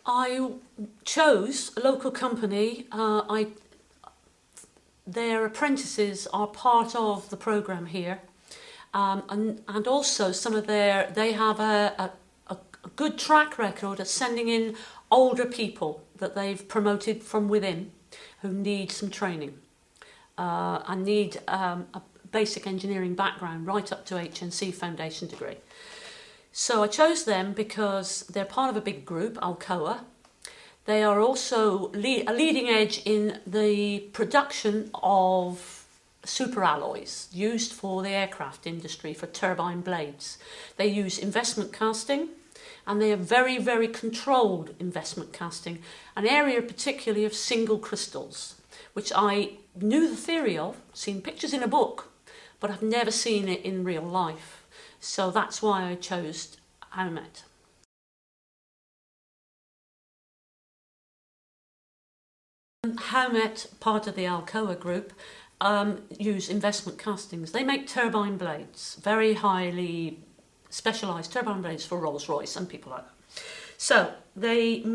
I chose a local company. Their apprentices are part of the programme here, and also they have a good track record of sending in older people that they've promoted from within who need some training and need a basic engineering background right up to HNC foundation degree. So I chose them because they're part of a big group, Alcoa. They are also a leading edge in the production of superalloys used for the aircraft industry for turbine blades. They use investment casting, and they are very, very controlled investment casting, an area particularly of single crystals, which I knew the theory of, seen pictures in a book, but I've never seen it in real life. So that's why I chose Howmet. Howmet, part of the Alcoa group, use investment castings. They make turbine blades, very highly specialised turbine blades for Rolls-Royce and people like that. So the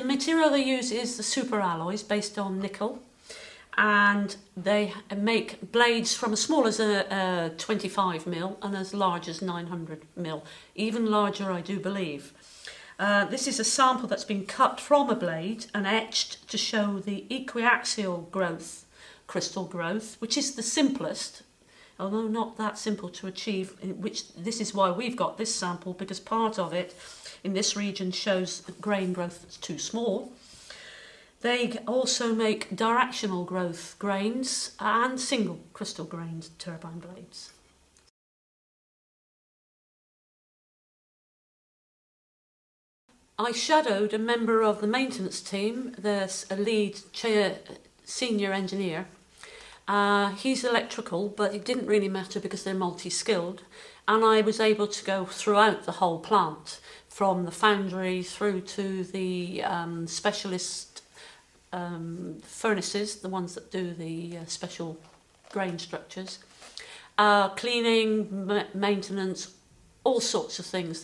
material they use is the superalloys based on nickel, and they make blades from as small as a 25 mil and as large as 900 mil, even larger I do believe. This is a sample that's been cut from a blade and etched to show the equiaxial growth, crystal growth, which is the simplest, although not that simple to achieve, this is why we've got this sample, because part of it in this region shows grain growth that's too small. They also make directional growth grains and single crystal grains turbine blades. I shadowed a member of the maintenance team, a lead senior engineer. He's electrical, but it didn't really matter because they're multi-skilled. And I was able to go throughout the whole plant, from the foundry through to the specialist furnaces, the ones that do the special grain structures, cleaning, maintenance, all sorts of things.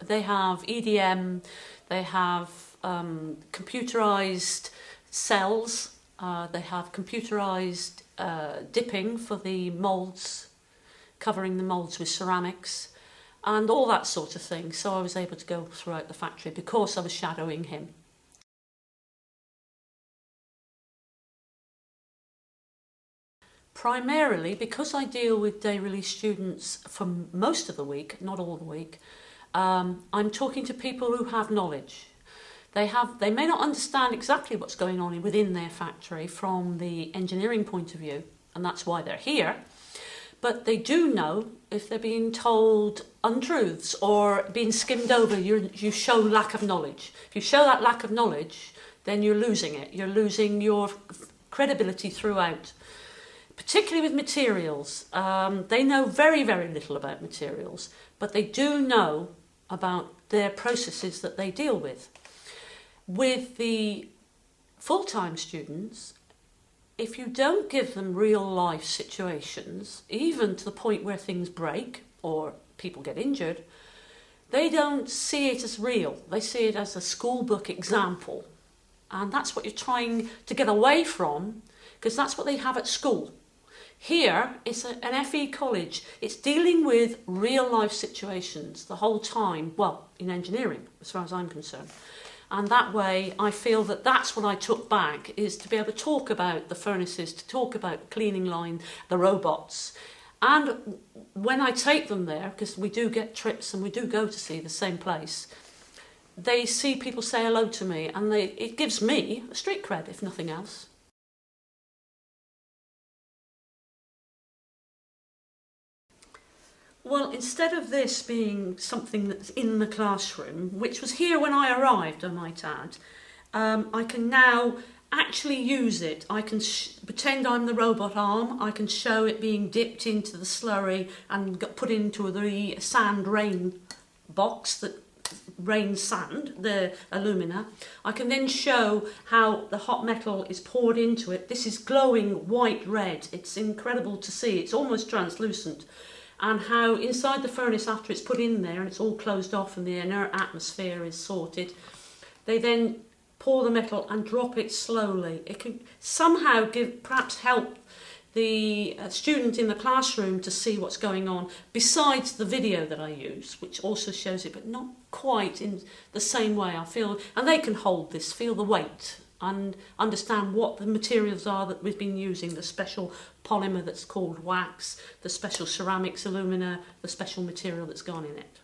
They have EDM, they have computerized cells, they have computerized dipping for the moulds, covering the moulds with ceramics, and all that sort of thing. So I was able to go throughout the factory because I was shadowing him. Primarily, because I deal with day release students for most of the week, not all the week, I'm talking to people who have knowledge. They may not understand exactly what's going on within their factory from the engineering point of view, and that's why they're here. But they do know if they're being told untruths or being skimmed over, you show lack of knowledge. If you show that lack of knowledge, then you're losing it. You're losing your credibility throughout. Particularly with materials. They know very, very little about materials, but they do know about their processes that they deal with. With the full-time students, if you don't give them real-life situations, even to the point where things break or people get injured, they don't see it as real. They see it as a school book example. And that's what you're trying to get away from, because that's what they have at school. Here, it's an FE college. It's dealing with real-life situations the whole time, well, in engineering, as far as I'm concerned. And that way, I feel that that's what I took back, is to be able to talk about the furnaces, to talk about the cleaning line, the robots. And when I take them there, because we do get trips and we do go to see the same place, they see people say hello to me, and it gives me a street cred, if nothing else. Well, instead of this being something that's in the classroom, which was here when I arrived, I might add, I can now actually use it. I can pretend I'm the robot arm. I can show it being dipped into the slurry and put into the sand rain box that rains sand, the alumina. I can then show how the hot metal is poured into it. This is glowing white red. It's incredible to see. It's almost translucent. And how inside the furnace, after it's put in there and it's all closed off and the inert atmosphere is sorted, They then pour the metal and drop it slowly. It can somehow perhaps help the student in the classroom to see what's going on, besides the video that I use, which also shows it, but not quite in the same way, I feel. And they can hold this, feel the weight, and understand what the materials are that we've been using, the special polymer that's called wax, the special ceramics alumina, the special material that's gone in it.